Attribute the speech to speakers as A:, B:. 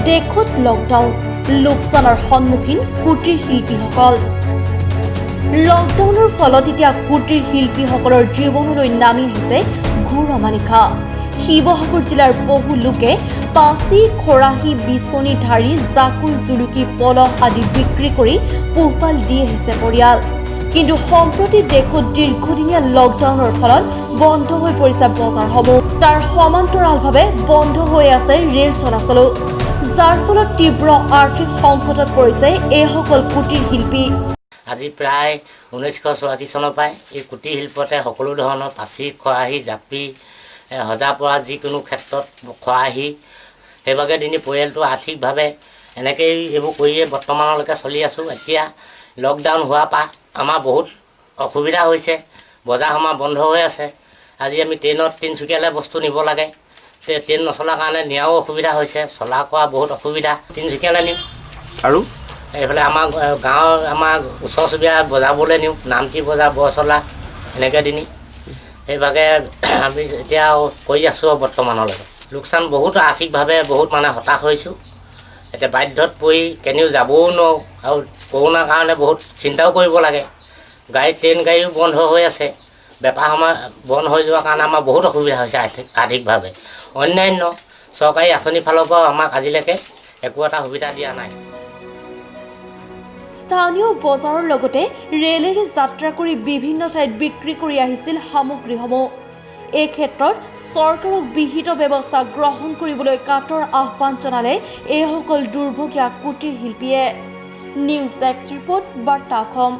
A: দেশত লকডাউন লোকচানৰ সন্মুখীন কুটিৰ শিল্পীসকল লকডাউনৰ ফলত এতিয়া কুটিৰ শিল্পীসকলৰ জীৱনলৈ নামি আহিছে ঘোৰ অমানিশা শিৱসাগৰ জিলাৰ বহু লোকে পাচি খৰাহী বিচনী ধাৰি জাকুৰ জুলুকি পলহ আদি বিক্ৰী কৰি পোহপাল দি আহিছে পৰিয়াল কিন্তু সম্প্ৰতি দেশত দীৰ্ঘদিনীয়া লকডাউনৰ ফলত বন্ধ হৈ পৰিছে বজাৰসমূহ তাৰ সমান্তৰালভাৱে বন্ধ হৈ আছে ৰেল চলাচলো যাৰ ফলত তীব্ৰ আৰ্থিক সংকটত পৰিছে এইসকল কুটিৰ শিল্পী
B: আজি প্ৰায় 1984 চনৰ পৰাই এই কুটিৰ শিল্পতে সকলো ধৰণৰ পাচি খৰাহী জাপি হজা পৰা যিকোনো ক্ষেত্ৰত খৰাহী সেইভাগে দিনে পৰিয়ালটো আৰ্থিকভাৱে এনেকৈ এইবোৰ কৰিয়ে বৰ্তমানলৈকে চলি আছোঁ এতিয়া লকডাউন হোৱাৰ পৰা আমাৰ বহুত অসুবিধা হৈছে বজাৰ সমাৰ বন্ধ হৈ আছে আজি আমি ট্ৰেইনত তিনিচুকীয়ালৈ বস্তু নিব লাগে ট্ৰেইন নচলাৰ কাৰণে নিয়াও অসুবিধা হৈছে চলা কৰা বহুত অসুবিধা তিনিচুকীয়ালৈ নিওঁ
C: আৰু
B: এইফালে আমাৰ গাঁৱৰ আমাৰ ওচৰ চুবুৰীয়া বজাৰবোৰলৈ নিওঁ নামটি বজাৰ বৰচলা এনেকৈ দিনি সেইভাগে আমি এতিয়া কৰি আছোঁ বৰ্তমানলৈকে লোকচান বহুত আৰ্থিকভাৱে বহুত মানে হতাশ হৈছোঁ এতিয়া বাধ্যত পৰি কেনিও যাবও নোৱাৰোঁ আৰু কৰোণাৰ কাৰণে বহুত চিন্তাও কৰিব লাগে ট্ৰেইন গাড়ীও বন্ধ হৈ আছে বেপাৰ সময় বন্ধ হৈ যোৱাৰ কাৰণে আমাৰ বহুত অসুবিধা হৈছে আৰ্থিকভাৱে অন্যান্য চৰকাৰী আঁচনিৰ ফালৰ পৰাও আমাক আজিলৈকে একো এটা সুবিধা দিয়া নাই
A: স্থানীয় বজাৰৰ লগতে ৰেলেৰে যাত্ৰা কৰি বিভিন্ন ঠাইত বিক্ৰী কৰি আহিছিল সামগ্ৰীসমূহ এই ক্ষেত্ৰত চৰকাৰক বিহিত ব্যৱস্থা গ্ৰহণ কৰিবলৈ কাটৰ আহ্বান জনালে এইসকল দুৰ্ভগীয়া কুটিৰ শিল্পীয়ে নিউজ ডেস্ক ৰিপৰ্ট বাৰ্তা অসম।